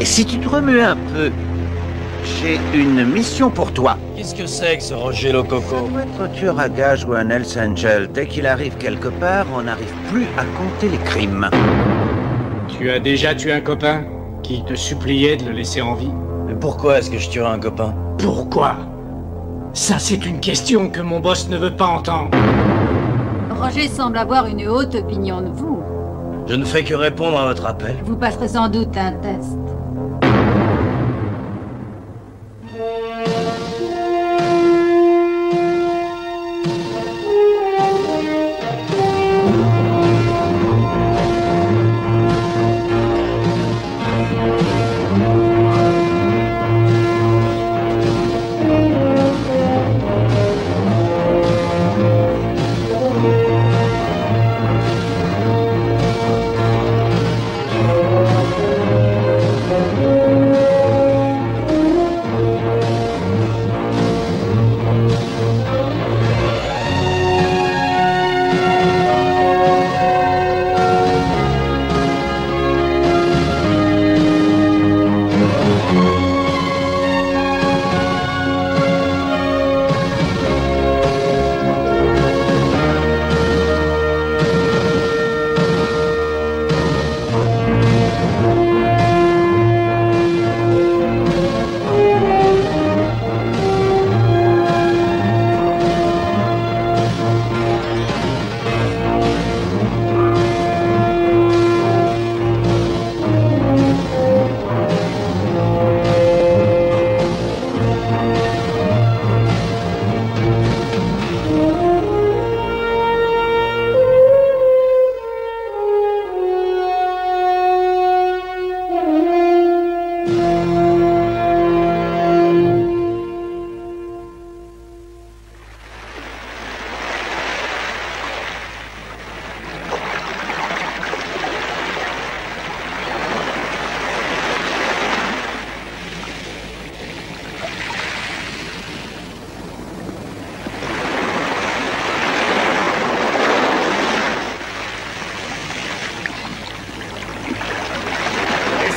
Et si tu te remues un peu, j'ai une mission pour toi. Qu'est-ce que c'est que ce Roger Lococo? Ça doit être un tueur à gages ou un Hells Angel. Dès qu'il arrive quelque part, on n'arrive plus à compter les crimes. Tu as déjà tué un copain qui te suppliait de le laisser en vie? Mais pourquoi est-ce que je tuerais un copain? Pourquoi? Ça, c'est une question que mon boss ne veut pas entendre. Roger semble avoir une haute opinion de vous. Je ne fais que répondre à votre appel. Vous passerez sans doute un test.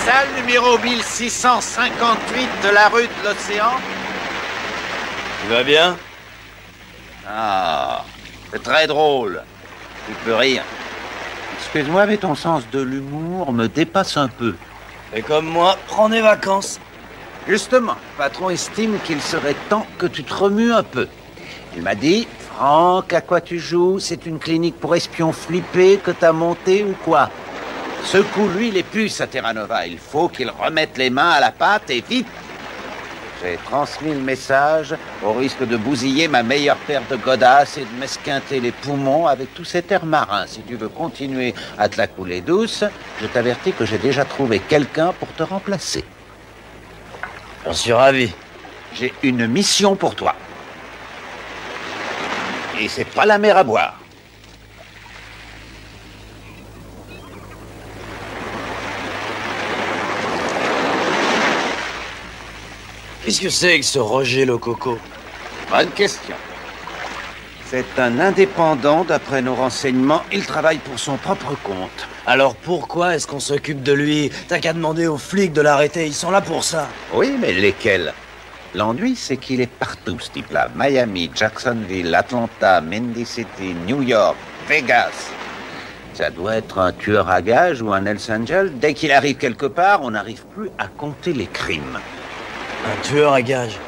Salle numéro 1658 de la rue de l'Océan. Tu vas bien? Ah, c'est très drôle. Tu peux rire. Excuse-moi, mais ton sens de l'humour me dépasse un peu. Et comme moi, prends des vacances. Justement, le patron estime qu'il serait temps que tu te remues un peu. Il m'a dit, Franck, à quoi tu joues? C'est une clinique pour espions flippés que t'as montée ou quoi? Secoue-lui les puces à Terra Nova. Il faut qu'il remette les mains à la pâte et vite. J'ai transmis le message au risque de bousiller ma meilleure paire de godasses et de m'esquinter les poumons avec tout cet air marin. Si tu veux continuer à te la couler douce, je t'avertis que j'ai déjà trouvé quelqu'un pour te remplacer. J'en suis ravi. J'ai une mission pour toi. Et c'est pas la mer à boire. Qu'est-ce que c'est que ce Roger Lococo? Bonne question. C'est un indépendant, d'après nos renseignements. Il travaille pour son propre compte. Alors pourquoi est-ce qu'on s'occupe de lui? T'as qu'à demander aux flics de l'arrêter, ils sont là pour ça. Oui, mais lesquels? L'ennui, c'est qu'il est partout, ce type-là. Miami, Jacksonville, Atlanta, Mindy City, New York, Vegas. Ça doit être un tueur à gages ou un Hells Angel. Dès qu'il arrive quelque part, on n'arrive plus à compter les crimes. Un tueur à gages.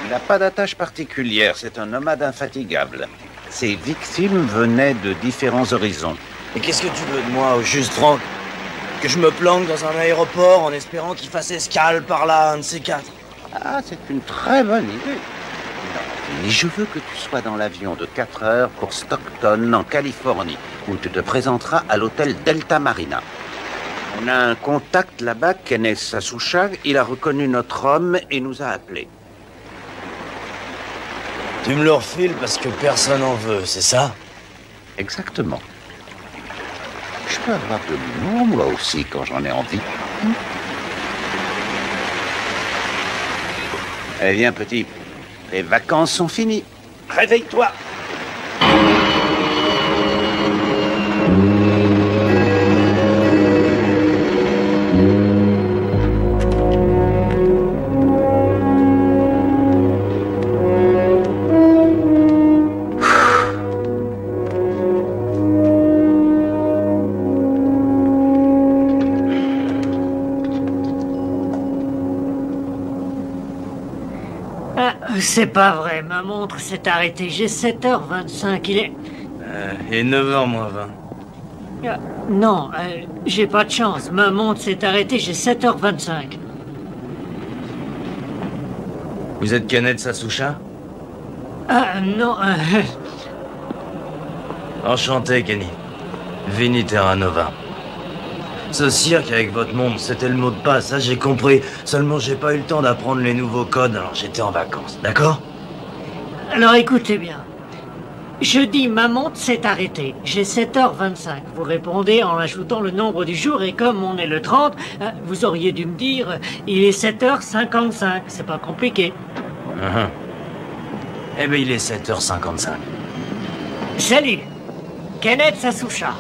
Il n'a pas d'attache particulière, c'est un nomade infatigable. Ses victimes venaient de différents horizons. Et qu'est-ce que tu veux de moi, au juste Franck? Que je me planque dans un aéroport en espérant qu'il fasse escale par là, un de ces quatre? Ah, c'est une très bonne idée. Mais je veux que tu sois dans l'avion de 4 heures pour Stockton, en Californie, où tu te présenteras à l'hôtel Delta Marina. On a un contact là-bas, Kenneth Sasouchag. Il a reconnu notre homme et nous a appelés. Tu me le refiles parce que personne en veut, c'est ça? Exactement. Je peux avoir de l'humour, moi aussi, quand j'en ai envie. Allez, viens, petit. Les vacances sont finies. Réveille-toi. C'est pas vrai, ma montre s'est arrêtée. J'ai 7h25, il est... Et 9h moins 20. Non, j'ai pas de chance. Ma montre s'est arrêtée, j'ai 7h25. Vous êtes Kenneth Sasoucha? Ah, non, Enchanté, Kenny. Vinny Terranova. Ce cirque avec votre montre, c'était le mot de passe, ça j'ai compris. Seulement j'ai pas eu le temps d'apprendre les nouveaux codes, alors j'étais en vacances, d'accord? Alors écoutez bien. Je dis ma montre s'est arrêtée. J'ai 7h25. Vous répondez en ajoutant le nombre du jour et comme on est le 30, vous auriez dû me dire il est 7h55. C'est pas compliqué. Eh ben il est 7h55. Salut, Kenneth Sasoucha.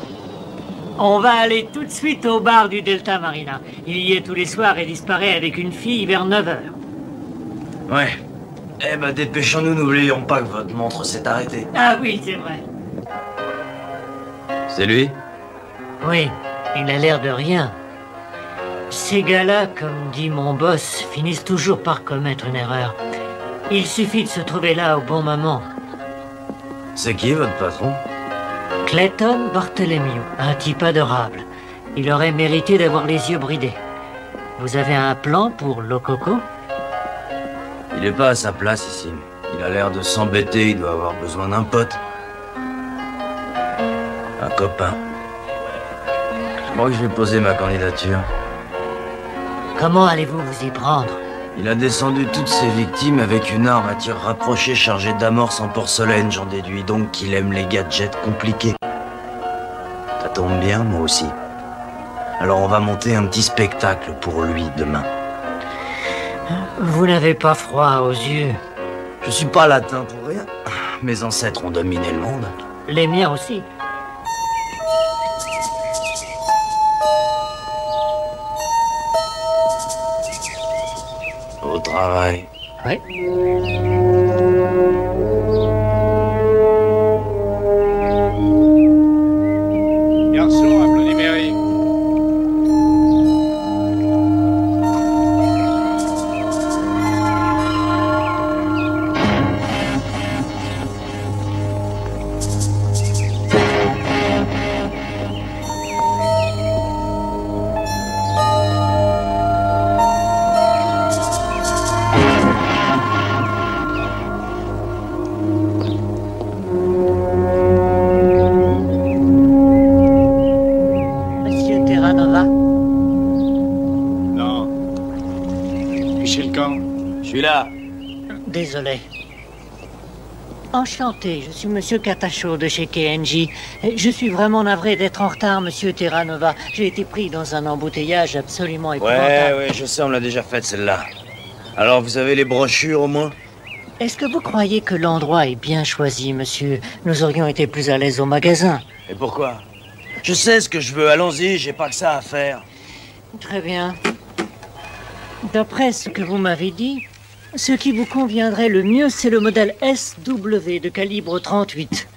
On va aller tout de suite au bar du Delta Marina. Il y est tous les soirs et disparaît avec une fille vers 9h. Ouais. Eh ben dépêchons-nous, n'oublions pas que votre montre s'est arrêtée. Ah oui, c'est vrai. C'est lui? Oui, il a l'air de rien. Ces gars-là, comme dit mon boss, finissent toujours par commettre une erreur. Il suffit de se trouver là au bon moment. C'est qui votre patron? Clayton Bartholomew, un type adorable. Il aurait mérité d'avoir les yeux bridés. Vous avez un plan pour Lococo? Il est pas à sa place ici. Il a l'air de s'embêter, il doit avoir besoin d'un pote. Un copain. Je crois que je vais poser ma candidature. Comment allez-vous vous y prendre? Il a descendu toutes ses victimes avec une arme à tir rapproché chargée d'amorce en porcelaine. J'en déduis donc qu'il aime les gadgets compliqués. Ça tombe bien, moi aussi. Alors on va monter un petit spectacle pour lui demain. Vous n'avez pas froid aux yeux? Je suis pas latin pour rien. Mes ancêtres ont dominé le monde. Les miens aussi. Au travail. Oui. Garçon, applaudis Mary. Monsieur Terranova? Non. Michel Camp. Je suis là. Désolé. Enchanté, je suis Monsieur Katacho de chez KNJ. Je suis vraiment navré d'être en retard, Monsieur Terranova. J'ai été pris dans un embouteillage absolument épouvantable. Ouais, je sais, on l'a déjà faite celle-là. Alors vous avez les brochures au moins? Est-ce que vous croyez que l'endroit est bien choisi, monsieur? Nous aurions été plus à l'aise au magasin. Et pourquoi? Je sais ce que je veux, allons-y, j'ai pas que ça à faire. Très bien. D'après ce que vous m'avez dit, ce qui vous conviendrait le mieux, c'est le modèle SW de calibre 38.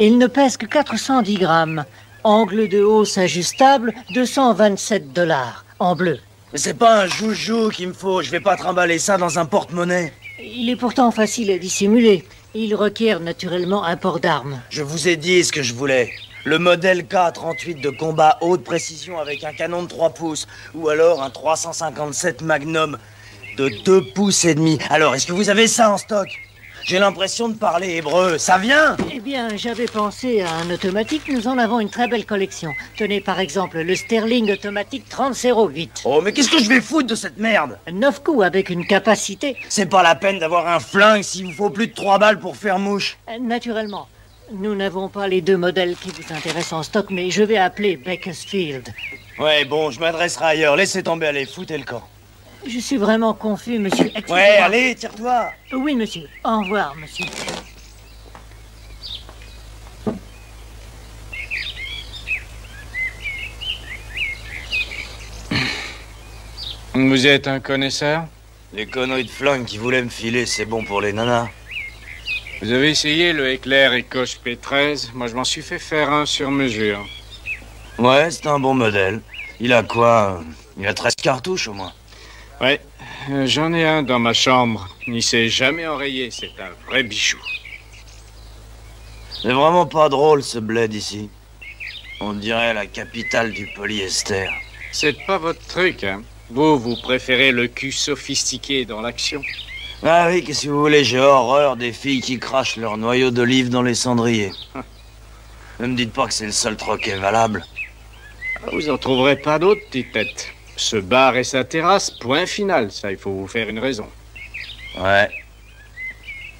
Il ne pèse que 410 grammes. Angle de hausse ajustable, 227 $, en bleu. Mais c'est pas un joujou qu'il me faut, je vais pas trimballer ça dans un porte-monnaie. Il est pourtant facile à dissimuler. Il requiert naturellement un port d'armes. Je vous ai dit ce que je voulais. Le modèle K38 de combat haute précision avec un canon de 3 pouces. Ou alors un 357 Magnum de 2 pouces et demi. Alors, est-ce que vous avez ça en stock? J'ai l'impression de parler hébreu. Ça vient? Eh bien, j'avais pensé à un automatique. Nous en avons une très belle collection. Tenez par exemple le Sterling automatique 3008. Oh, mais qu'est-ce que je vais foutre de cette merde? 9 coups avec une capacité... C'est pas la peine d'avoir un flingue s'il vous faut plus de 3 balles pour faire mouche. Naturellement. Nous n'avons pas les deux modèles qui vous intéressent en stock, mais je vais appeler Bakersfield. Ouais, bon, je m'adresserai ailleurs. Laissez tomber, allez, foutez le camp. Je suis vraiment confus, monsieur. Excusez-moi. Ouais, allez, tire-toi. Oui, monsieur. Au revoir, monsieur. Vous êtes un connaisseur? Les conneries de flingue qui voulaient me filer, c'est bon pour les nanas. Vous avez essayé le Éclair Ecoche P13? Moi, je m'en suis fait faire un sur mesure. Ouais, c'est un bon modèle. Il a quoi? Il a 13 cartouches au moins. Ouais, j'en ai un dans ma chambre. Il s'est jamais enrayé, c'est un vrai bijou. C'est vraiment pas drôle ce bled ici. On dirait la capitale du polyester. C'est pas votre truc, hein. Vous préférez le cul sophistiqué dans l'action. Ah oui, qu'est-ce que vous voulez, j'ai horreur des filles qui crachent leur noyau d'olive dans les cendriers. Ne me dites pas que c'est le seul troquet valable. Vous en trouverez pas d'autres, petite tête. Ce bar et sa terrasse, point final. Ça, il faut vous faire une raison. Ouais.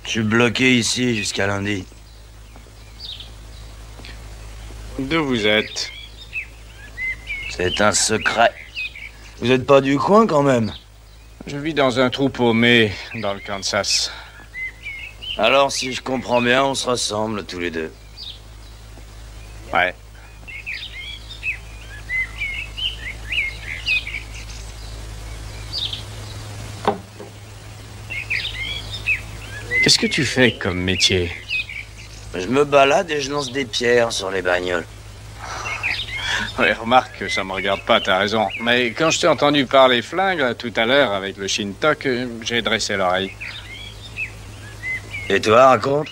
Je suis bloqué ici jusqu'à lundi. D'où vous êtes? C'est un secret. Vous êtes pas du coin quand même? Je vis dans un trou paumé, dans le Kansas. Alors, si je comprends bien, on se ressemble tous les deux. Ouais. Qu'est-ce que tu fais comme métier? Je me balade et je lance des pierres sur les bagnoles. Ouais, remarque que ça me regarde pas, t'as raison. Mais quand je t'ai entendu parler flingue, là, tout à l'heure, avec le Shintok, j'ai dressé l'oreille. Et toi, raconte?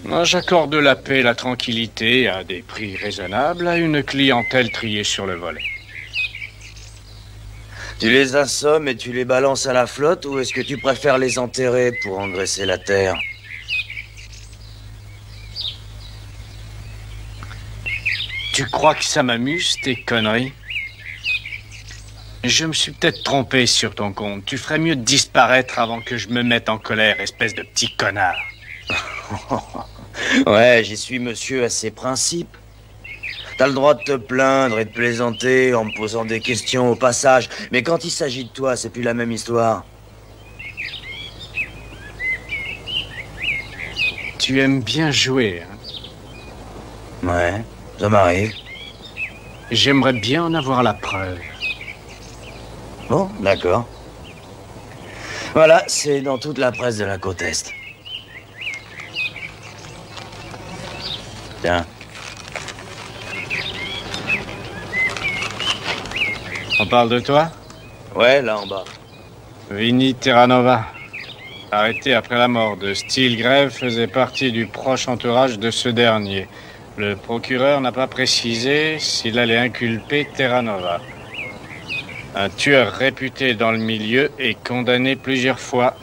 Moi, j'accorde la paix et la tranquillité à des prix raisonnables à une clientèle triée sur le volet. Tu les assommes et tu les balances à la flotte ou est-ce que tu préfères les enterrer pour engraisser la terre? Tu crois que ça m'amuse, tes conneries? Je me suis peut-être trompé sur ton compte. Tu ferais mieux de disparaître avant que je me mette en colère, espèce de petit connard. Ouais, j'y suis monsieur à ses principes. T'as le droit de te plaindre et de plaisanter en me posant des questions au passage. Mais quand il s'agit de toi, c'est plus la même histoire. Tu aimes bien jouer, hein? Ouais, ça m'arrive. J'aimerais bien en avoir la preuve. Bon, d'accord. Voilà, c'est dans toute la presse de la côte Est. Tiens. On parle de toi? Ouais, là en bas. Vinny Terranova. Arrêté après la mort de Steelgrave, faisait partie du proche entourage de ce dernier. Le procureur n'a pas précisé s'il allait inculper Terranova. Un tueur réputé dans le milieu et condamné plusieurs fois.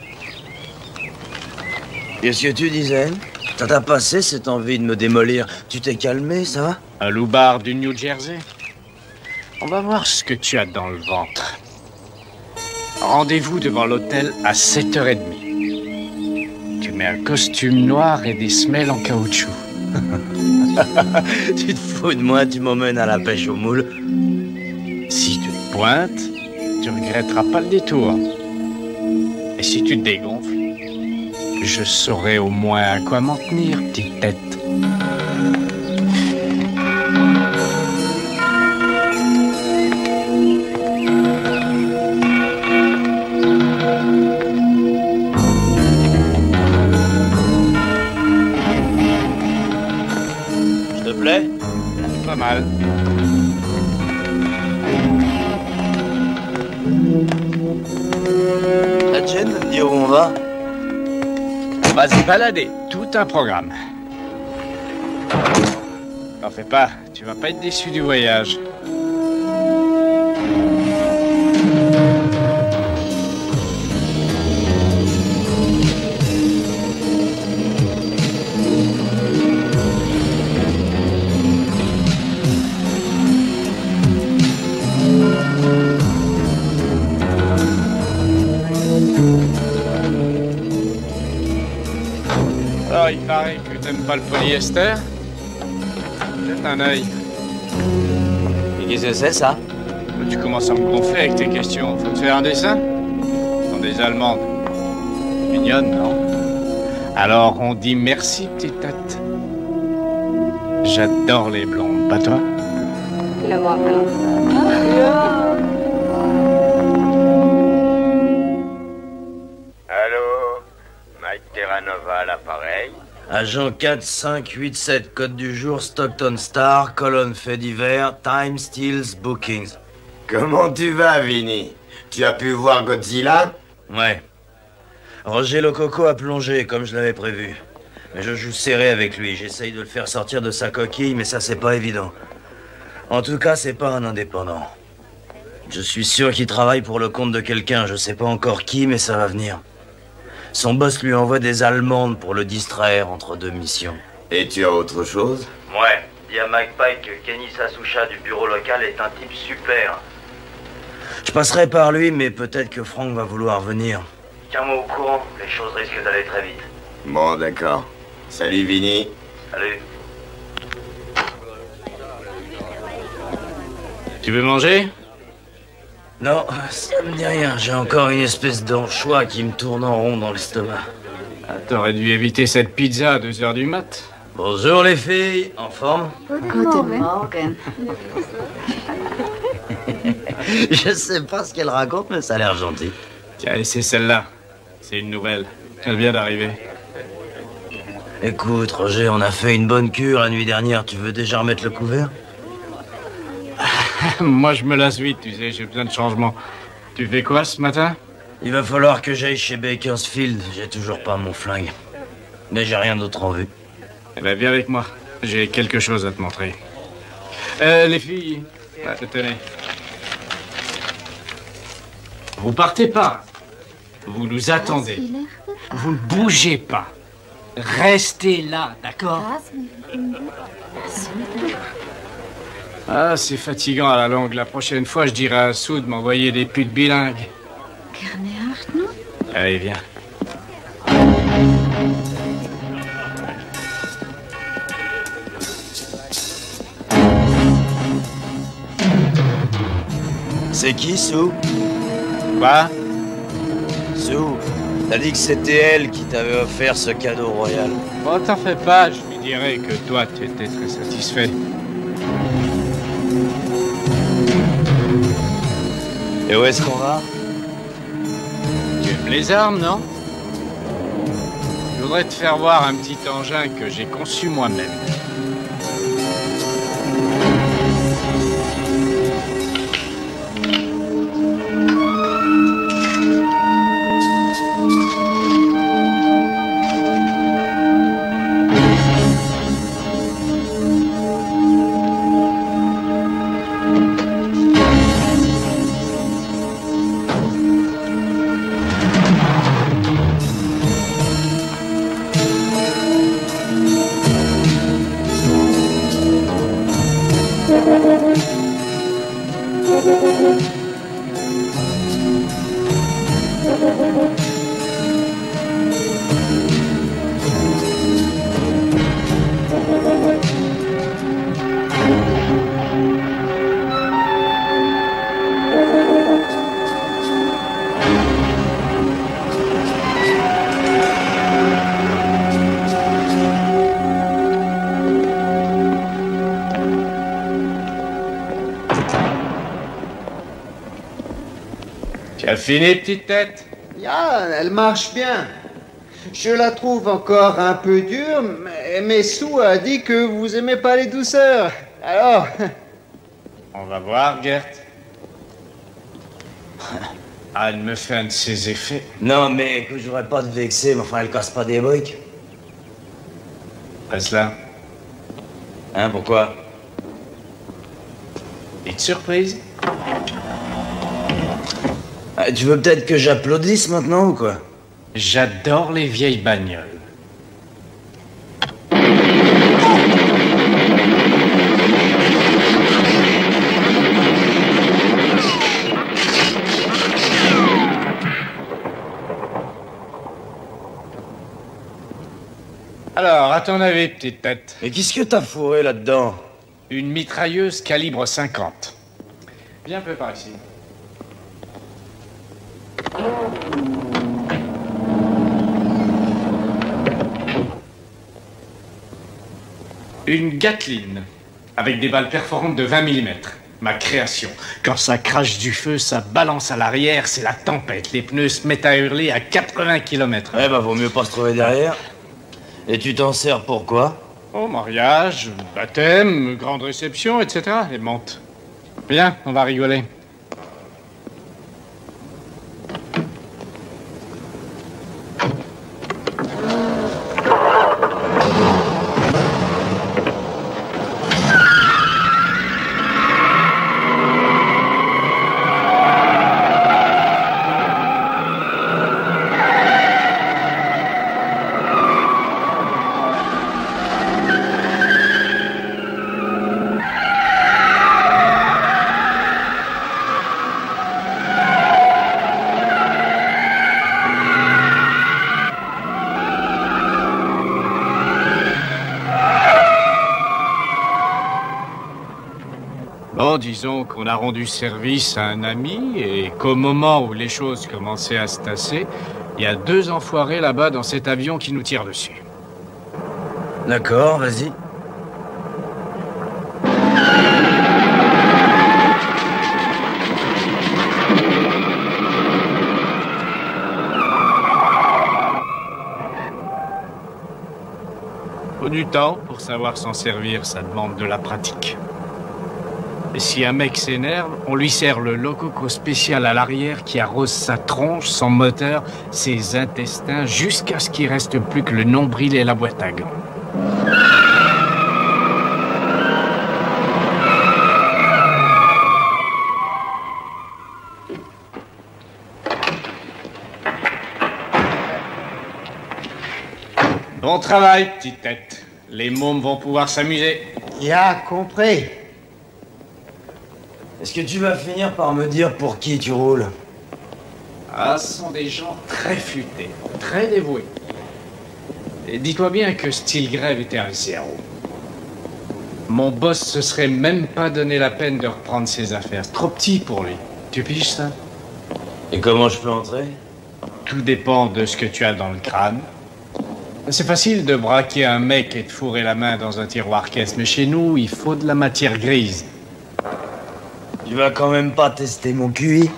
Qu'est-ce que tu disais? Ça t'a passé cette envie de me démolir? Tu t'es calmé, ça va? Un loupard du New Jersey. On va voir ce que tu as dans le ventre. Rendez-vous devant l'hôtel à 7h30. Tu mets un costume noir et des semelles en caoutchouc. Tu te fous de moi, tu m'emmènes à la pêche au moule. Si tu te pointes, tu regretteras pas le détour. Et si tu te dégonfles, je saurai au moins à quoi m'en tenir, petite tête. Je te plais? Pas mal. La tienne de me dire où on va? On va se balader. Tout un programme. T'en fais pas, tu vas pas être déçu du voyage. Alors, il paraît que t'aimes pas le polyester. Jette un œil. Et qu'est-ce que c'est, ça? Tu commences à me gonfler avec tes questions. Faut te faire un dessin? Sont des Allemandes. Mignonne, non? Alors, on dit merci, petite tête. J'adore les blondes, pas toi? Allô, Mike Terranova à l'appareil. Agent 4587, code du jour, Stockton Star, colonne fait divers, Time Steals Bookings. Comment tu vas, Vinny? Tu as pu voir Godzilla? Ouais. Roger Lococo a plongé, comme je l'avais prévu. Mais je joue serré avec lui. J'essaye de le faire sortir de sa coquille, mais ça, c'est pas évident. En tout cas, c'est pas un indépendant. Je suis sûr qu'il travaille pour le compte de quelqu'un. Je sais pas encore qui, mais ça va venir. Son boss lui envoie des Allemandes pour le distraire entre deux missions. Et tu as autre chose? Ouais. Dis à Mike Pike que Kenny Sasucha du bureau local est un type super. Je passerai par lui, mais peut-être que Frank va vouloir venir. Tiens-moi au courant, les choses risquent d'aller très vite. Bon, d'accord. Salut, Vinny. Salut. Tu veux manger? Non, ça me dit rien. J'ai encore une espèce d'anchois qui me tourne en rond dans l'estomac. Ah, t'aurais dû éviter cette pizza à 2 heures du mat. Bonjour les filles, en forme? Guten Morgen. Je sais pas ce qu'elle raconte, mais ça a l'air gentil. Tiens, c'est celle-là. C'est une nouvelle. Elle vient d'arriver. Écoute, Roger, on a fait une bonne cure la nuit dernière. Tu veux déjà remettre le couvert? Moi, je me lasse vite, tu sais, j'ai besoin de changement. Tu fais quoi ce matin? Il va falloir que j'aille chez Bakersfield. J'ai toujours pas mon flingue. Mais j'ai rien d'autre en vue. Eh ben, viens avec moi. J'ai quelque chose à te montrer. Les filles, tenez. Vous partez pas. Vous nous attendez. Vous ne bougez pas. Restez là, d'accord? Ah, c'est fatigant à la longue. La prochaine fois, je dirai à Sue de m'envoyer des putes bilingues. Allez, viens. C'est qui, Sue? Quoi? Sue, t'as dit que c'était elle qui t'avait offert ce cadeau royal. Bon, t'en fais pas, je lui dirai que toi, tu étais très satisfait. Et où est-ce qu'on va? Tu aimes les armes, non? Je voudrais te faire voir un petit engin que j'ai conçu moi-même. Tu as fini, petite tête? Ya, elle marche bien. Je la trouve encore un peu dure, mais Sue a dit que vous aimez pas les douceurs. Alors... On va voir, Gert. Ah, elle me fait un de ses effets. Non, mais écoute, je voudrais pas te vexer, mais enfin, elle casse pas des briques. Reste là. Hein, pourquoi? Petite surprise. Ah, tu veux peut-être que j'applaudisse maintenant ou quoi? J'adore les vieilles bagnoles. Alors, à ton avis, petite tête? Mais qu'est-ce que t'as fourré là-dedans? Une mitrailleuse calibre 50. Viens un peu par ici. Une Gatling, avec des balles perforantes de 20 mm. Ma création. Quand ça crache du feu, ça balance à l'arrière, c'est la tempête. Les pneus se mettent à hurler à 80 km/h. Eh ben, vaut mieux pas se trouver derrière. Et tu t'en sers pour quoi? Oh, mariage, baptême, grande réception, etc. Et monte. Viens, on va rigoler. Bon, disons qu'on a rendu service à un ami et qu'au moment où les choses commençaient à se tasser, il y a 2 enfoirés là-bas dans cet avion qui nous tirent dessus. D'accord, vas-y. Faut du temps pour savoir s'en servir, ça demande de la pratique. Et si un mec s'énerve, on lui sert le lococo spécial à l'arrière qui arrose sa tronche, son moteur, ses intestins, jusqu'à ce qu'il reste plus que le nombril et la boîte à gants. Bon travail, petite tête. Les mômes vont pouvoir s'amuser. Y'a compris. Est-ce que tu vas finir par me dire pour qui tu roules? Ah, ce sont des gens très futés, très dévoués. Et dis-toi bien que Steelgrave était un 0. Mon boss se serait même pas donné la peine de reprendre ses affaires. C'est trop petit pour lui. Tu piges ça? Et comment je peux entrer? Tout dépend de ce que tu as dans le crâne. C'est facile de braquer un mec et de fourrer la main dans un tiroir caisse, mais chez nous, il faut de la matière grise. Tu vas quand même pas tester mon QI?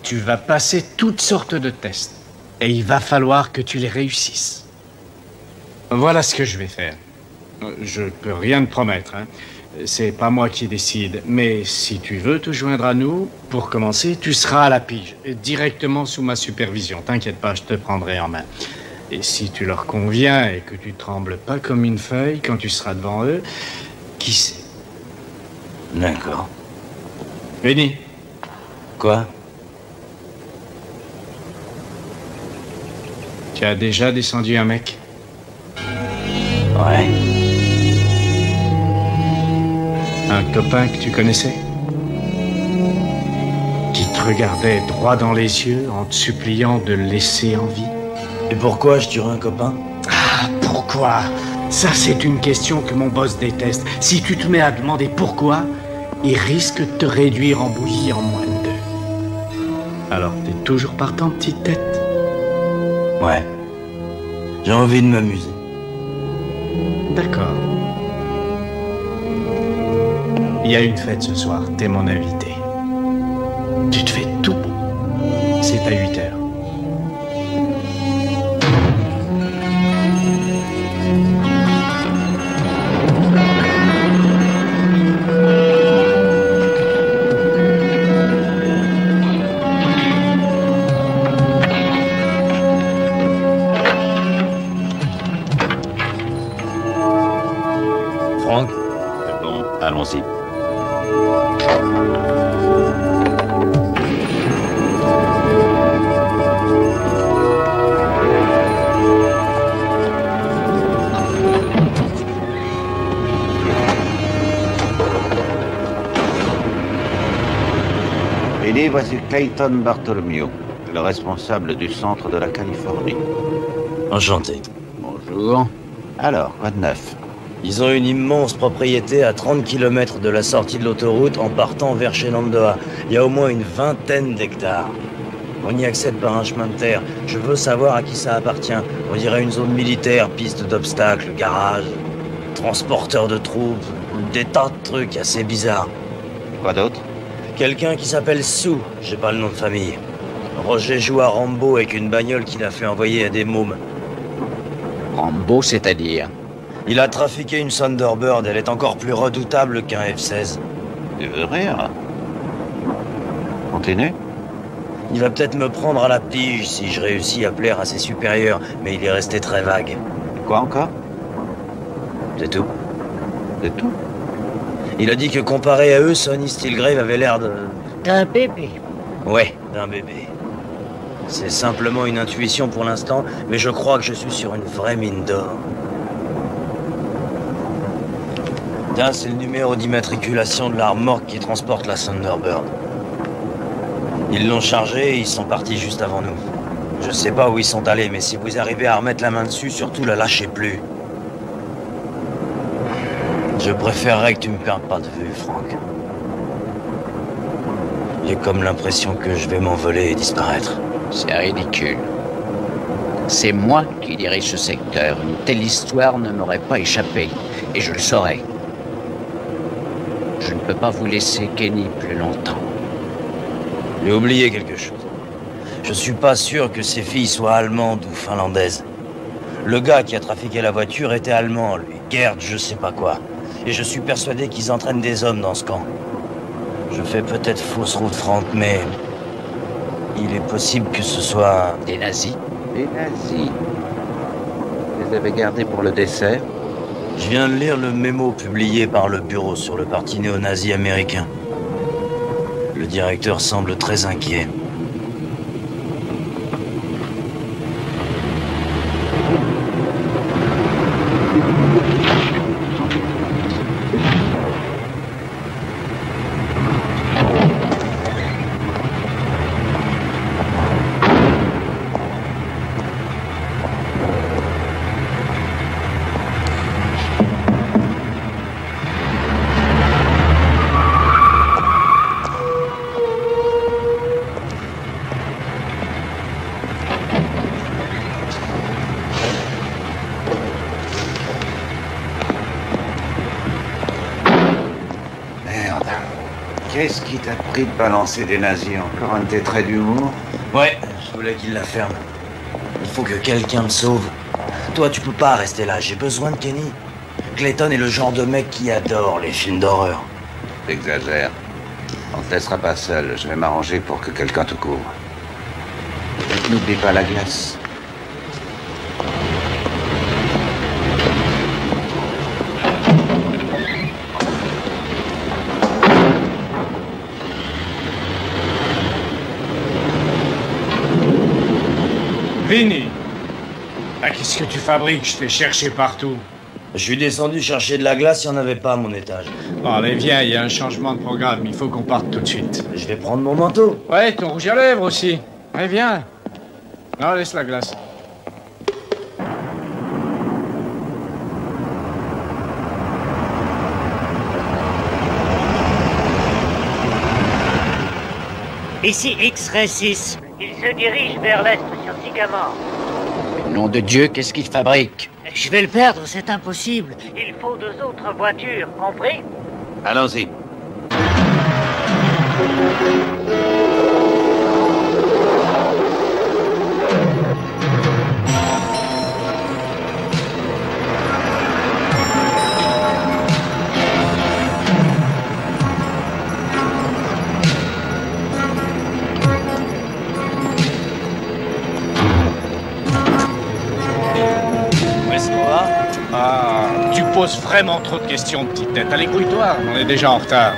Tu vas passer toutes sortes de tests. Et il va falloir que tu les réussisses. Voilà ce que je vais faire. Je peux rien te promettre, hein. C'est pas moi qui décide. Mais si tu veux te joindre à nous, pour commencer, tu seras à la pige. Directement sous ma supervision. T'inquiète pas, je te prendrai en main. Et si tu leur conviens et que tu trembles pas comme une feuille quand tu seras devant eux, qui sait? D'accord. Benny. Quoi? Tu as déjà descendu un mec? Ouais. Un copain que tu connaissais? Qui te regardait droit dans les yeux en te suppliant de le laisser en vie? Et pourquoi je tuerais un copain? Ah, pourquoi? Ça, c'est une question que mon boss déteste. Si tu te mets à demander pourquoi, il risque de te réduire en bouillie en moins de 2. Alors, t'es toujours partant, petite tête? Ouais. J'ai envie de m'amuser. D'accord. Il y a une fête ce soir, t'es mon invité. Tu te fais tout beau. C'est à 8h. Franck? C'est bon, allons-y. Benny, voici Clayton Bartholomew, le responsable du centre de la Californie. Enchanté. Bonjour. Alors, quoi de neuf? Ils ont une immense propriété à 30 km de la sortie de l'autoroute en partant vers Shenandoah. Il y a au moins une 20aine d'hectares. On y accède par un chemin de terre. Je veux savoir à qui ça appartient. On dirait une zone militaire, piste d'obstacles, garage, transporteur de troupes, des tas de trucs assez bizarres. Quoi d'autre? Quelqu'un qui s'appelle Sue, j'ai pas le nom de famille. Roger joue à Rambo avec une bagnole qu'il a fait envoyer à des mômes. Rambo, c'est-à-dire? Il a trafiqué une Thunderbird, elle est encore plus redoutable qu'un F-16. Tu veux rire? Continue. Il va peut-être me prendre à la pige si je réussis à plaire à ses supérieurs, mais il est resté très vague. Quoi encore? C'est tout. C'est tout? Il a dit que comparé à eux, Sonny Steelgrave avait l'air de... D'un bébé. Ouais, d'un bébé. C'est simplement une intuition pour l'instant, mais je crois que je suis sur une vraie mine d'or. Tiens, c'est le numéro d'immatriculation de la remorque qui transporte la Thunderbird. Ils l'ont chargée et ils sont partis juste avant nous. Je sais pas où ils sont allés, mais si vous arrivez à remettre la main dessus, surtout la lâchez plus. Je préférerais que tu me perdes pas de vue, Franck. J'ai comme l'impression que je vais m'envoler et disparaître. C'est ridicule. C'est moi qui dirige ce secteur. Une telle histoire ne m'aurait pas échappé. Et je le saurais. Je ne peux pas vous laisser Kenny plus longtemps. J'ai oublié quelque chose. Je suis pas sûr que ces filles soient allemandes ou finlandaises. Le gars qui a trafiqué la voiture était allemand, lui. Gerd, je sais pas quoi. Et je suis persuadé qu'ils entraînent des hommes dans ce camp. Je fais peut-être fausse route, Franck, mais... il est possible que ce soit... Des nazis? Des nazis. Vous les avez gardés pour le dessert? Je viens de lire le mémo publié par le bureau sur le parti néo-nazi américain. Le directeur semble très inquiet. Qu'est-ce qui t'a pris de balancer des nazis? Encore un de tes traits d'humour? Ouais, je voulais qu'il la ferme. Il faut que quelqu'un me sauve. Toi, tu peux pas rester là, j'ai besoin de Kenny. Clayton est le genre de mec qui adore les films d'horreur. T'exagères. On te laissera pas seul. Je vais m'arranger pour que quelqu'un te couvre. N'oublie pas la glace. Vinny! Ah, qu'est-ce que tu fabriques? Je t'ai cherché partout. Je suis descendu chercher de la glace, il n'y en avait pas à mon étage. Bon, allez, viens, il y a un changement de programme. Il faut qu'on parte tout de suite. Je vais prendre mon manteau. Ouais, ton rouge à lèvres aussi. Allez, viens. Non, laisse la glace. Ici X-Ray 6. Il se dirige vers l'est sur Sycamore. Nom de Dieu, qu'est-ce qu'il fabrique? Je vais le perdre, c'est impossible. Il faut 2 autres voitures, compris? Allons-y. Tu poses vraiment trop de questions, petite tête. Allez, grouille-toi, on est déjà en retard.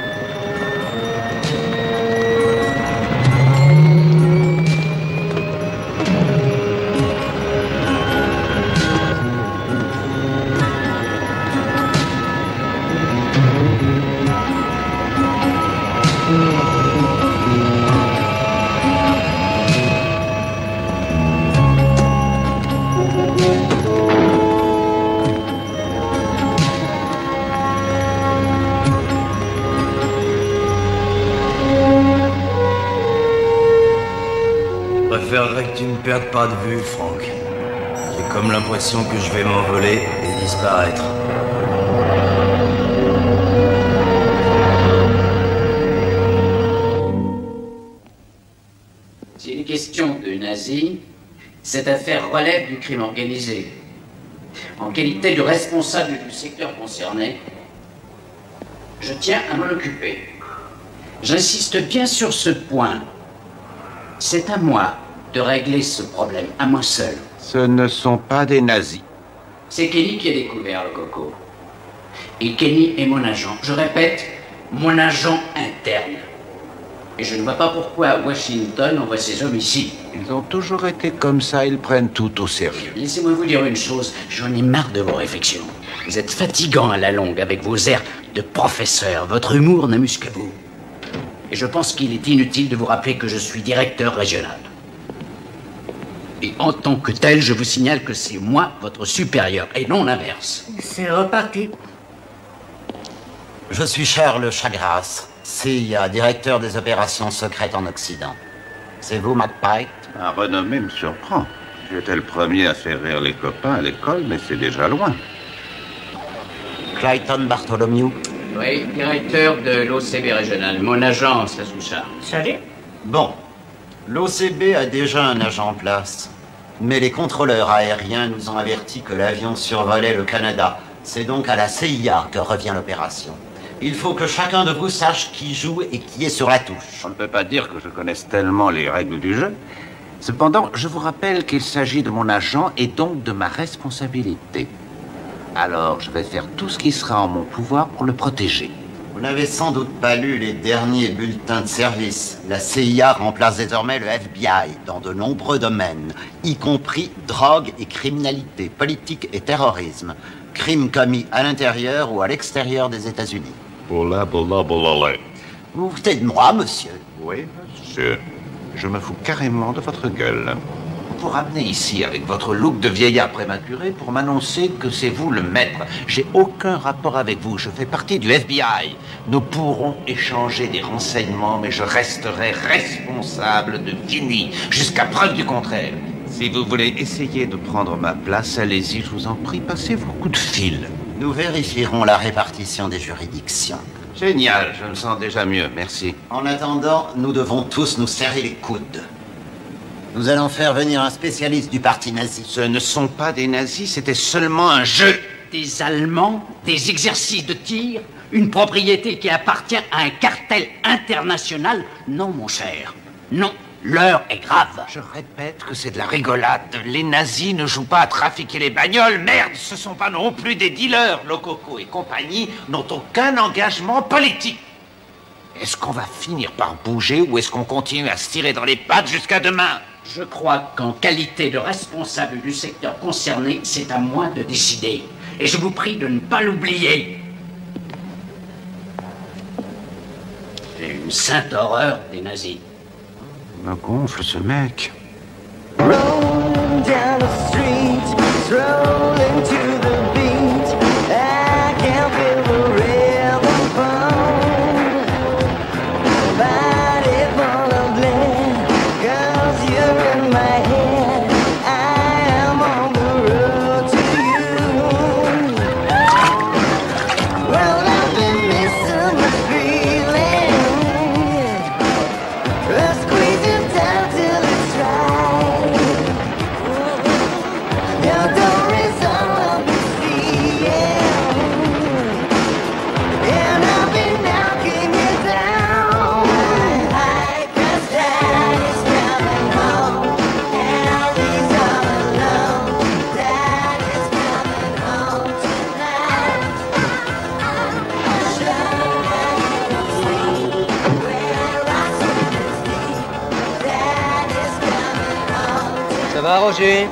Je préférerais que tu ne perdes pas de vue, Franck. J'ai comme l'impression que je vais m'envoler et disparaître. S'il est question de nazis, cette affaire relève du crime organisé. En qualité de responsable du secteur concerné, je tiens à m'en occuper. J'insiste bien sur ce point. C'est à moi de régler ce problème, à moi seul. Ce ne sont pas des nazis. C'est Kenny qui a découvert le coco. Et Kenny est mon agent. Je répète, mon agent interne. Et je ne vois pas pourquoi Washington envoie ses hommes ici. Ils ont toujours été comme ça, ils prennent tout au sérieux. Laissez-moi vous dire une chose, j'en ai marre de vos réflexions. Vous êtes fatigant à la longue avec vos airs de professeur. Votre humour n'amuse que vous. Et je pense qu'il est inutile de vous rappeler que je suis directeur régional. Et en tant que tel, je vous signale que c'est moi votre supérieur, et non l'inverse. C'est reparti. Je suis Charles Chagras, CIA, directeur des opérations secrètes en Occident. C'est vous, McPike? Un renommé me surprend. J'étais le premier à faire rire les copains à l'école, mais c'est déjà loin. Clayton Bartholomew? Oui, directeur de l'OCB régional. Mon agence, la Souchard. Salut. Bon. L'OCB a déjà un agent en place. Mais les contrôleurs aériens nous ont averti que l'avion survolait le Canada. C'est donc à la CIA que revient l'opération. Il faut que chacun de vous sache qui joue et qui est sur la touche. On ne peut pas dire que je connaisse tellement les règles du jeu. Cependant, je vous rappelle qu'il s'agit de mon agent et donc de ma responsabilité. Alors, je vais faire tout ce qui sera en mon pouvoir pour le protéger. Vous n'avez sans doute pas lu les derniers bulletins de service. La CIA remplace désormais le FBI dans de nombreux domaines, y compris drogue et criminalité, politique et terrorisme, crimes commis à l'intérieur ou à l'extérieur des États-Unis. Bola, bola, bola. Vous vous foutez de moi, monsieur? Oui, monsieur. Je me fous carrément de votre gueule. Vous ramenez ici avec votre look de vieillard prématuré pour m'annoncer que c'est vous le maître. J'ai aucun rapport avec vous, je fais partie du FBI. Nous pourrons échanger des renseignements, mais je resterai responsable de Vinny, jusqu'à preuve du contraire. Si vous voulez essayer de prendre ma place, allez-y, je vous en prie, passez vos coups de fil. Nous vérifierons la répartition des juridictions. Génial, je me sens déjà mieux, merci. En attendant, nous devons tous nous serrer les coudes. Nous allons faire venir un spécialiste du parti nazi. Ce ne sont pas des nazis, c'était seulement un jeu. Des Allemands, des exercices de tir, une propriété qui appartient à un cartel international. Non, mon cher, non. L'heure est grave. Je répète que c'est de la rigolade. Les nazis ne jouent pas à trafiquer les bagnoles. Merde, ce sont pas non plus des dealers. Lococo et compagnie n'ont aucun engagement politique. Est-ce qu'on va finir par bouger ou est-ce qu'on continue à se tirer dans les pattes jusqu'à demain? Je crois qu'en qualité de responsable du secteur concerné, c'est à moi de décider. Et je vous prie de ne pas l'oublier. J'ai une sainte horreur des nazis. Il me gonfle, ce mec. Roger.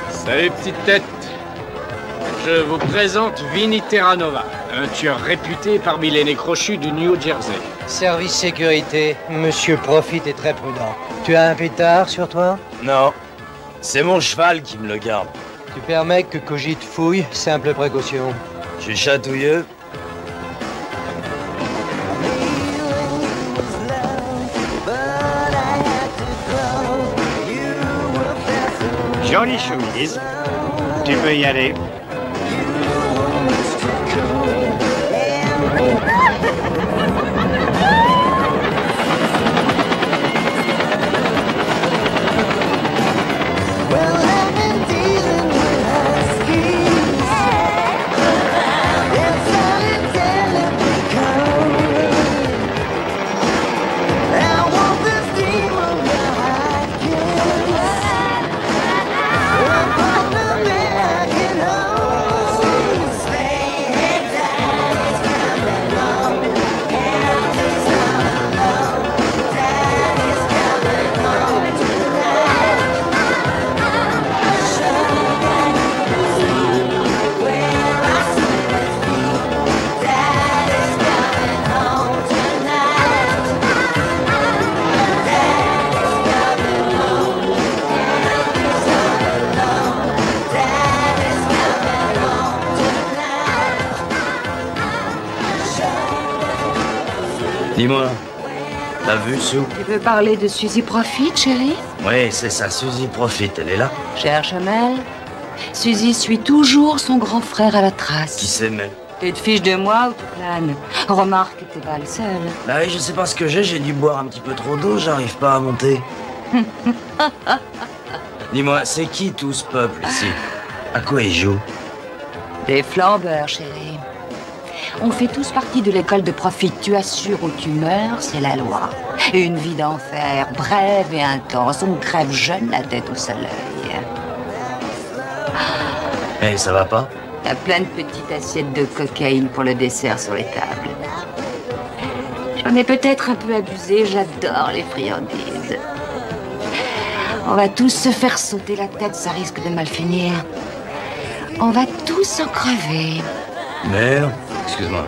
Salut, petite tête. Je vous présente Vinny Terranova, un tueur réputé parmi les nez crochus du New Jersey. Service sécurité. Monsieur profite est très prudent. Tu as un pétard sur toi? Non. C'est mon cheval qui me le garde. Tu permets que Cogite fouille, simple précaution. Je suis chatouilleux. Jolie chemise. Tu peux y aller. Dis-moi, t'as vu Sue? Tu veux parler de Suzy Profit, chérie? Oui, c'est ça, Suzy Profit, elle est là? Cher Chamel, Suzy suit toujours son grand frère à la trace. Qui c'est, Mel? Tu te fiches de moi ou tu planes? Remarque que t'es pas le seul. Bah oui, je sais pas ce que j'ai dû boire un petit peu trop d'eau, j'arrive pas à monter. Dis-moi, c'est qui tout ce peuple ici? À quoi ils jouent? Des flambeurs, chérie. On fait tous partie de l'école de Profit. Tu assures ou tu meurs, c'est la loi. Une vie d'enfer, brève et intense. On crève jeune la tête au soleil. Eh, ça va pas? T'as plein de petites assiettes de cocaïne pour le dessert sur les tables. J'en ai peut-être un peu abusé, j'adore les friandises. On va tous se faire sauter la tête, ça risque de mal finir. On va tous en crever. Merde, excuse-moi.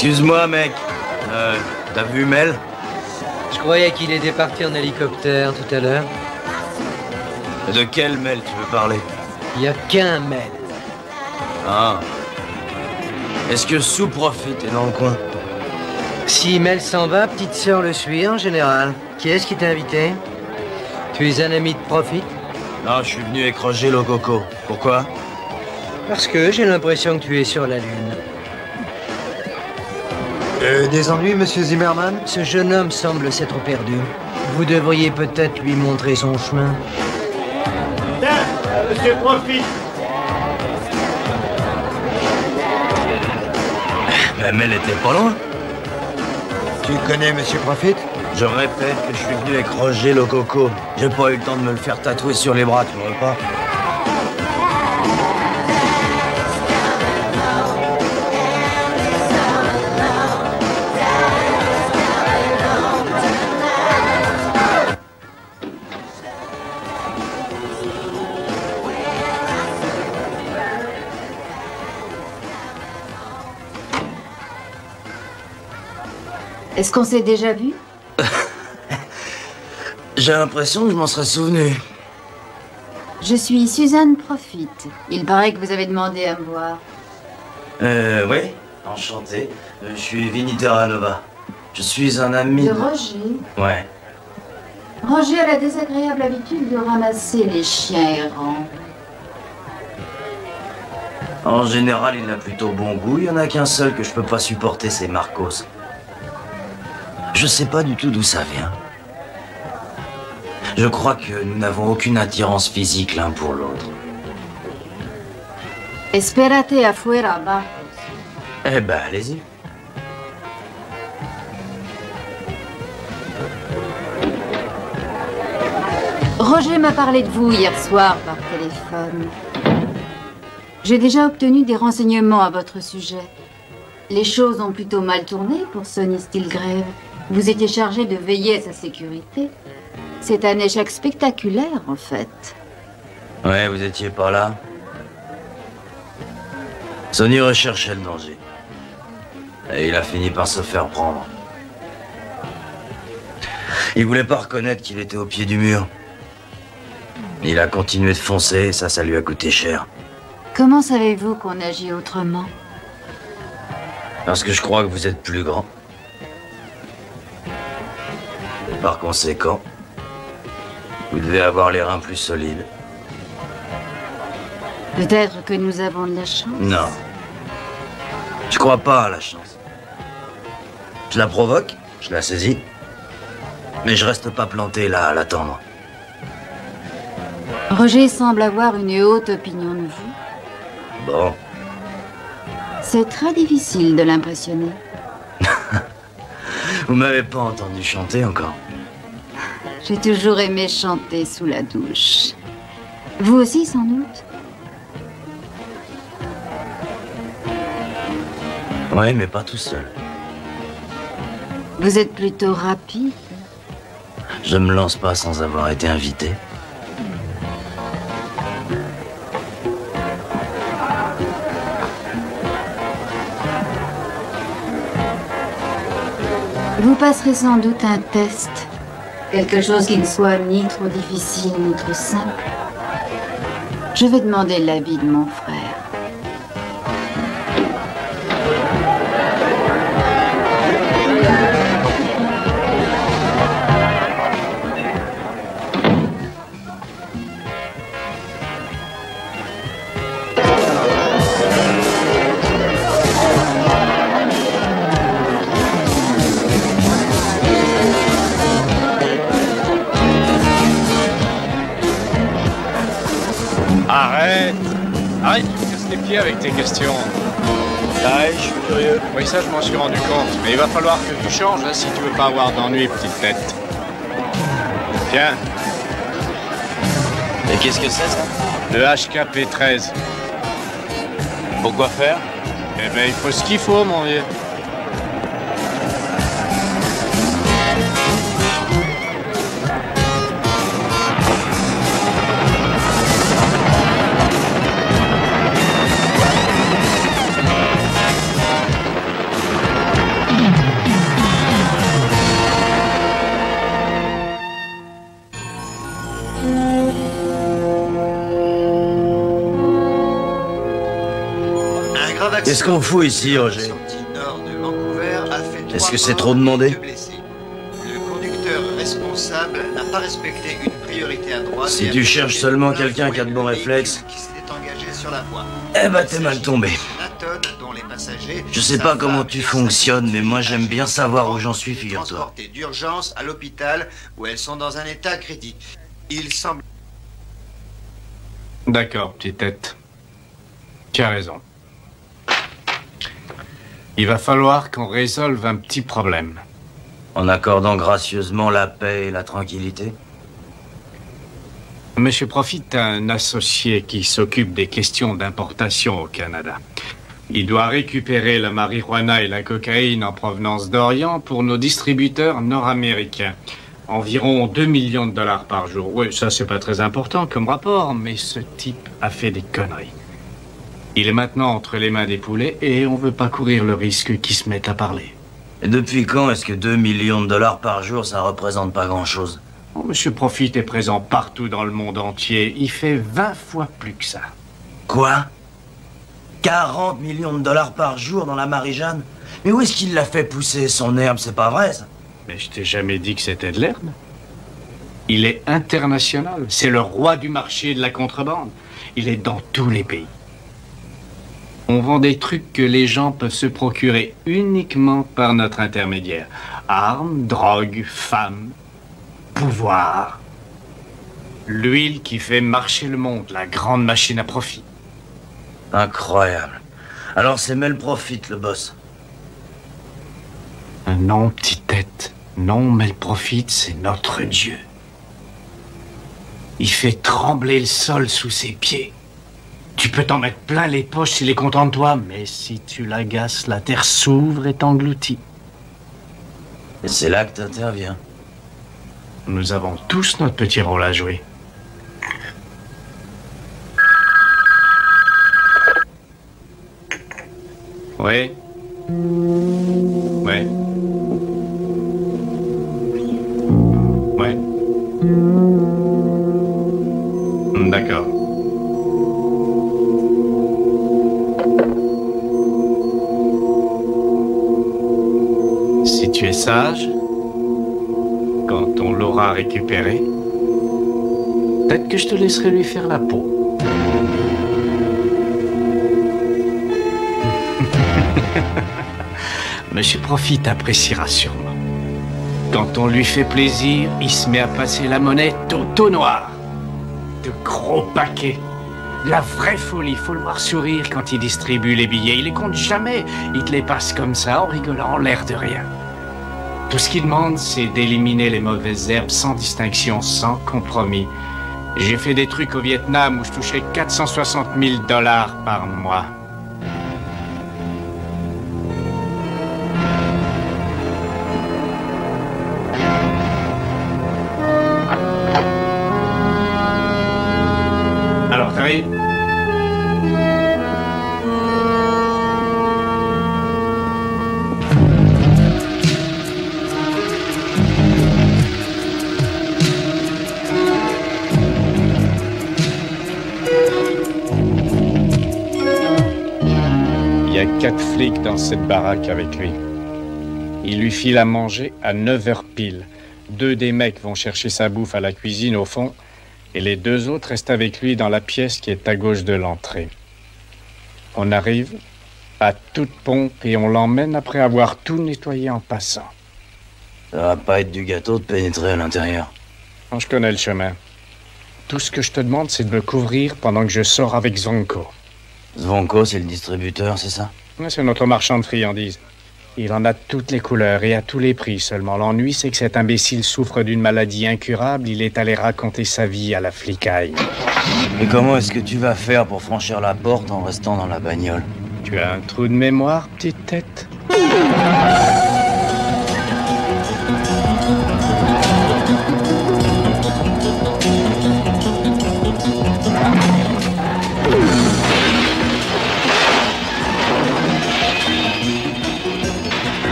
Excuse-moi, mec. T'as vu Mel? Je croyais qu'il était parti en hélicoptère tout à l'heure. De quel Mel tu veux parler? Il n'y a qu'un Mel. Ah. Est-ce que Sue Profit est dans le coin? Si Mel s'en va, petite sœur le suit en général. Qui est-ce qui t'a invité? Tu es un ami de Profit? Non, je suis venu avec Roger Lococo. Pourquoi? Parce que j'ai l'impression que tu es sur la Lune. Des ennuis, monsieur Zimmerman? Ce jeune homme semble s'être perdu. Vous devriez peut-être lui montrer son chemin. Tiens, monsieur Profit. Mais Mel était pas loin. Tu connais monsieur Profit? Je répète que je suis venu avec Roger Lococo. J'ai pas eu le temps de me le faire tatouer sur les bras, tu me vois pas? Est-ce qu'on s'est déjà vu? J'ai l'impression que je m'en serais souvenu. Je suis Suzanne Profit. Il paraît que vous avez demandé à me voir. Oui, enchanté. Je suis Vinny Terranova. Je suis un ami... De Roger? Ouais. Roger a la désagréable habitude de ramasser les chiens errants. En général, il a plutôt bon goût. Il y en a qu'un seul que je peux pas supporter, c'est Marcos. Je sais pas du tout d'où ça vient. Je crois que nous n'avons aucune attirance physique l'un pour l'autre. Espérate afuera, Marcos. Eh ben, allez-y. Roger m'a parlé de vous hier soir par téléphone. J'ai déjà obtenu des renseignements à votre sujet. Les choses ont plutôt mal tourné pour Sonny Steelgrave. Vous étiez chargé de veiller à sa sécurité. C'est un échec spectaculaire, en fait. Ouais, vous étiez pas là. Sonny recherchait le danger. Et il a fini par se faire prendre. Il voulait pas reconnaître qu'il était au pied du mur. Il a continué de foncer, et ça lui a coûté cher. Comment savez-vous qu'on agit autrement? Parce que je crois que vous êtes plus grand. Par conséquent, vous devez avoir les reins plus solides. Peut-être que nous avons de la chance. Non. Je crois pas à la chance. Je la provoque, je la saisis, mais je reste pas planté là à l'attendre. Roger semble avoir une haute opinion de vous. Bon. C'est très difficile de l'impressionner. Vous m'avez pas entendu chanter encore. J'ai toujours aimé chanter sous la douche. Vous aussi, sans doute? Ouais, mais pas tout seul. Vous êtes plutôt rapide. Je me lance pas sans avoir été invité. Vous passerez sans doute un test. Quelque chose qui ne soit ni trop difficile ni trop simple. Je vais demander l'avis de mon frère. Arrête! Arrête, tu me casses les pieds avec tes questions. Ouais, je suis curieux. Oui, ça, je m'en suis rendu compte. Mais il va falloir que tu changes, hein, si tu veux pas avoir d'ennui, petite tête. Tiens. Et qu'est-ce que c'est, ça? Le HKP-13. Pourquoi faire? Eh ben, il faut ce qu'il faut, mon vieux. Qu'est-ce qu'on fout ici, Roger? Est-ce que c'est trop demandé? Le conducteur responsable n'a pas respecté une priorité à droite. Si tu cherches seulement quelqu'un qui a de bons réflexes, eh ben t'es mal tombé. Je sais pas comment tu fonctionnes, mais moi j'aime bien savoir où j'en suis, figure-toi. Transportées d'urgence à l'hôpital où elles sont dans un état critique. Il semble... D'accord, petite tête. Tu as raison. Il va falloir qu'on résolve un petit problème. En accordant gracieusement la paix et la tranquillité? Monsieur Profit a un associé qui s'occupe des questions d'importation au Canada. Il doit récupérer la marijuana et la cocaïne en provenance d'Orient pour nos distributeurs nord-américains. Environ 2 millions de dollars par jour. Oui, ça c'est pas très important comme rapport, mais ce type a fait des conneries. Il est maintenant entre les mains des poulets et on veut pas courir le risque qu'ils se mettent à parler. Et depuis quand est-ce que 2 millions de dollars par jour, ça représente pas grand-chose? Oh, Monsieur Profit est présent partout dans le monde entier. Il fait 20 fois plus que ça. Quoi? 40 millions de dollars par jour dans la Marie-Jeanne? Mais où est-ce qu'il l'a fait pousser, son herbe? C'est pas vrai, ça? Mais je t'ai jamais dit que c'était de l'herbe. Il est international. C'est le roi du marché de la contrebande. Il est dans tous les pays. On vend des trucs que les gens peuvent se procurer uniquement par notre intermédiaire. Armes, drogue, femmes, pouvoir. L'huile qui fait marcher le monde, la grande machine à profit. Incroyable. Alors c'est Mel Profit, le boss. Non, petite tête. Non, Mel Profit, c'est notre Dieu. Il fait trembler le sol sous ses pieds. Tu peux t'en mettre plein les poches s'il est content de toi, mais si tu l'agaces, la terre s'ouvre et t'engloutit. Et c'est là que t'interviens. Nous avons tous notre petit rôle à jouer. Oui. Ouais. Ouais. D'accord. Si tu es sage, quand on l'aura récupéré, peut-être que je te laisserai lui faire la peau. Monsieur Profit appréciera sûrement. Quand on lui fait plaisir, il se met à passer la monnaie au noir. De gros paquets. De la vraie folie. Faut le voir sourire quand il distribue les billets. Il les compte jamais. Il te les passe comme ça en rigolant, l'air de rien. Tout ce qu'il demande, c'est d'éliminer les mauvaises herbes sans distinction, sans compromis. J'ai fait des trucs au Vietnam où je touchais 460 000 $ par mois. Alors, t'arrives? Il y a 4 flics dans cette baraque avec lui. Il lui file à manger à 9h pile. 2 des mecs vont chercher sa bouffe à la cuisine au fond et les 2 autres restent avec lui dans la pièce qui est à gauche de l'entrée. On arrive à toute pompe et on l'emmène après avoir tout nettoyé en passant. Ça va pas être du gâteau de pénétrer à l'intérieur. Je connais le chemin. Tout ce que je te demande, c'est de me couvrir pendant que je sors avec Zvonko. Zvonko, c'est le distributeur, c'est ça? C'est notre marchand de friandises. Il en a de toutes les couleurs et à tous les prix. Seulement, l'ennui, c'est que cet imbécile souffre d'une maladie incurable. Il est allé raconter sa vie à la flicaille. Mais comment est-ce que tu vas faire pour franchir la porte en restant dans la bagnole? Tu as un trou de mémoire, petite tête?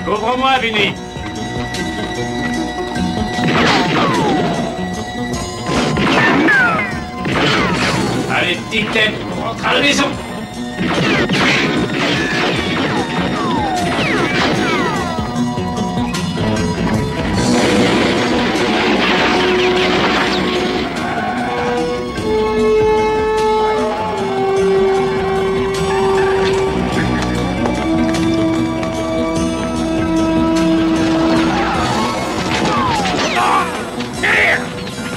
Ouvre-moi, Vinny. Allez, petite tête, on rentre à la maison.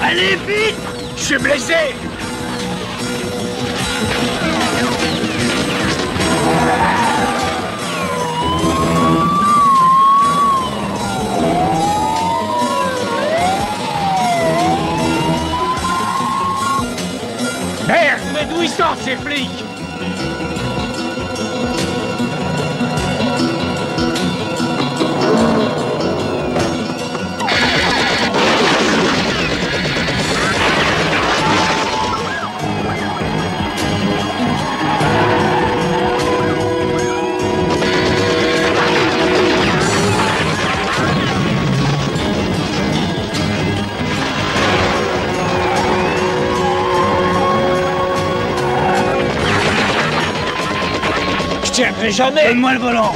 Allez, vite! Je suis blessé! Merde, mais d'où ils sortent ces flics? Je tiendrai jamais. Donne-moi le volant.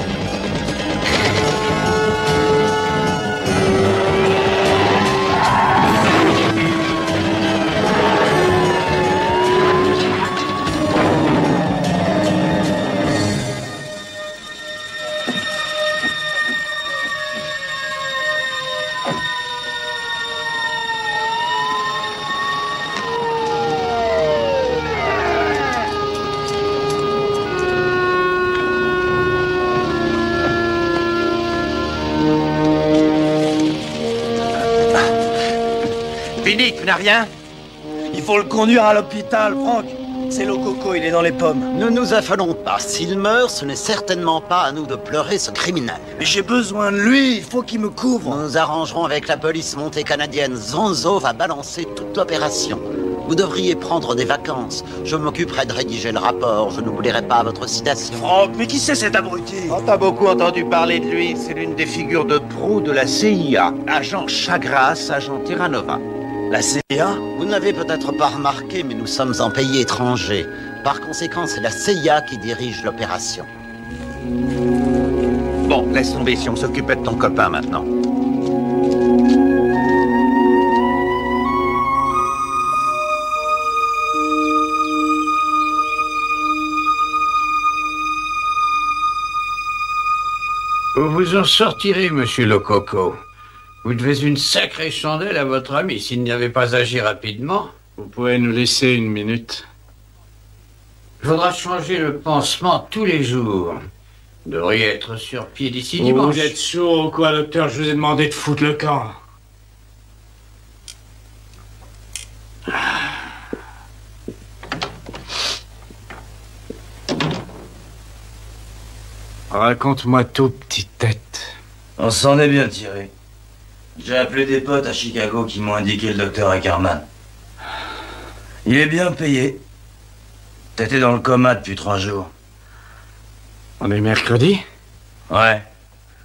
Vinny, tu n'as rien? Il faut le conduire à l'hôpital, Franck. C'est le coco, il est dans les pommes. Ne nous affolons pas. S'il meurt, ce n'est certainement pas à nous de pleurer ce criminel. Mais j'ai besoin de lui, il faut qu'il me couvre. Nous nous arrangerons avec la police montée canadienne. Zonzo va balancer toute l'opération. Vous devriez prendre des vacances. Je m'occuperai de rédiger le rapport. Je n'oublierai pas votre citation. Franck, mais qui c'est cet abruti? Oh, t'as beaucoup entendu parler de lui. C'est l'une des figures de proue de la CIA. Agent Chagras, agent Terranova. La CIA? Vous n'avez peut-être pas remarqué, mais nous sommes en pays étranger. Par conséquent, c'est la CIA qui dirige l'opération. Bon, laisse tomber si on s'occupait de ton copain maintenant. Vous vous en sortirez, monsieur le Coco. Vous devez une sacrée chandelle à votre ami. S'il n'y avait pas agi rapidement... Vous pouvez nous laisser une minute? Il faudra changer le pansement tous les jours. Vous devriez être sur pied d'ici Oh, dimanche. vous êtes sourd ou quoi, docteur? Je vous ai demandé de foutre le camp. Raconte-moi tout, petite tête. On s'en est bien tiré. J'ai appelé des potes à Chicago qui m'ont indiqué le docteur Ackerman. Il est bien payé. T'étais dans le coma depuis 3 jours. On est mercredi? Ouais.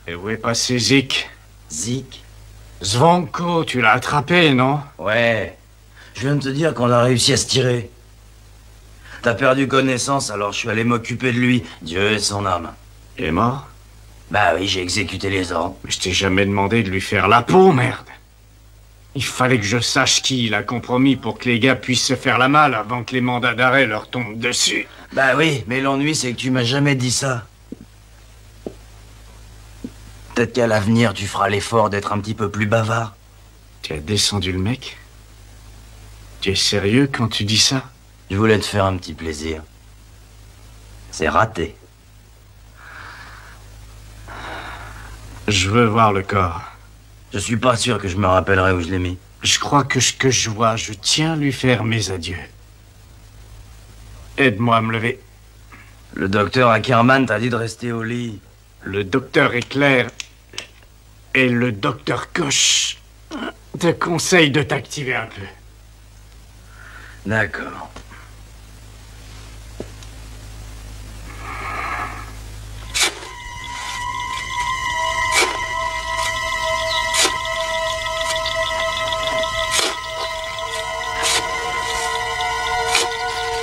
Et où est passé Zik? Zik? Zvonko, tu l'as attrapé, non? Ouais. Je viens de te dire qu'on a réussi à se tirer. T'as perdu connaissance, alors je suis allé m'occuper de lui. Dieu et son âme. Il est mort? Bah oui, j'ai exécuté les ordres. Mais je t'ai jamais demandé de lui faire la peau, merde. Il fallait que je sache qui il a compromis pour que les gars puissent se faire la malle avant que les mandats d'arrêt leur tombent dessus. Bah oui, mais l'ennui c'est que tu m'as jamais dit ça. Peut-être qu'à l'avenir tu feras l'effort d'être un petit peu plus bavard. Tu as descendu le mec? Tu es sérieux quand tu dis ça? Je voulais te faire un petit plaisir. C'est raté. Je veux voir le corps. Je suis pas sûr que je me rappellerai où je l'ai mis. Je crois que ce que je vois, je tiens à lui faire mes adieux. Aide-moi à me lever. Le docteur Ackerman t'a dit de rester au lit. Le docteur Éclair et le docteur Koch te conseillent de t'activer un peu. D'accord.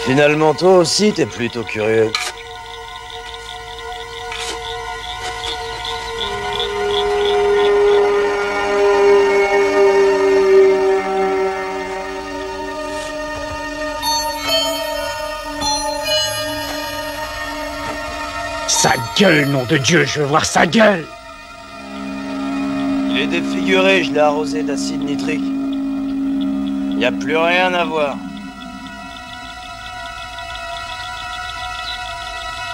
Finalement, toi aussi, t'es plutôt curieux. Sa gueule, nom de Dieu, je veux voir sa gueule! Il est défiguré, je l'ai arrosé d'acide nitrique. Y a plus rien à voir.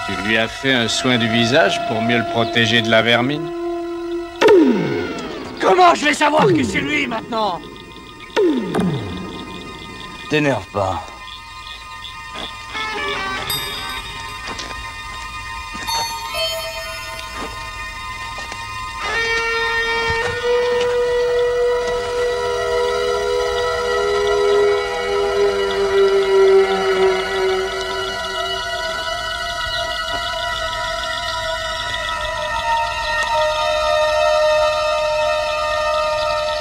Tu lui as fait un soin du visage pour mieux le protéger de la vermine? Comment je vais savoir que c'est lui maintenant? T'énerve pas.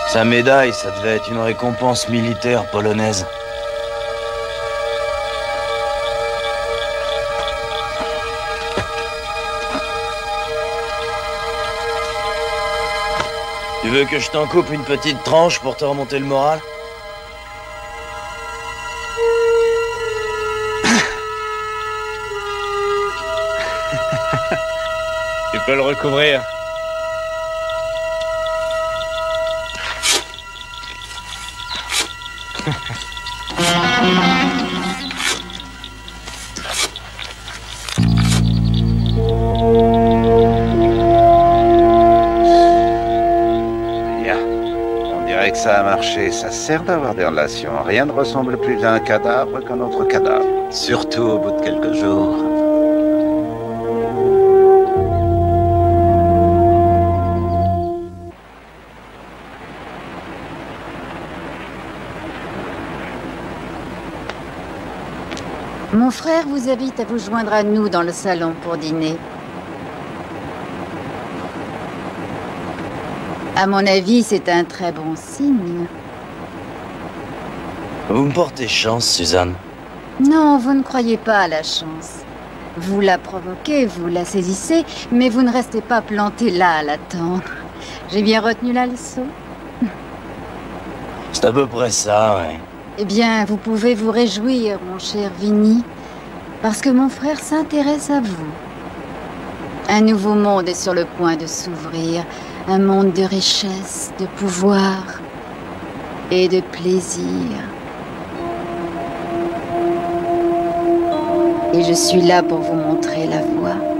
Sa médaille, ça devait être une récompense militaire polonaise. Tu veux que je t'en coupe une petite tranche pour te remonter le moral? Tu peux le recouvrir. Bien. On dirait que ça a marché. Ça sert d'avoir des relations. Rien ne ressemble plus à un cadavre qu'un autre cadavre. Surtout au bout de quelques jours. Mon frère vous invite à vous joindre à nous dans le salon pour dîner. À mon avis, c'est un très bon signe. Vous me portez chance, Suzanne. Non, vous ne croyez pas à la chance. Vous la provoquez, vous la saisissez, mais vous ne restez pas planté là à l'attendre. J'ai bien retenu la leçon. C'est à peu près ça, ouais. Eh bien, vous pouvez vous réjouir, mon cher Vinny, parce que mon frère s'intéresse à vous. Un nouveau monde est sur le point de s'ouvrir, un monde de richesse, de pouvoir et de plaisir. Et je suis là pour vous montrer la voie.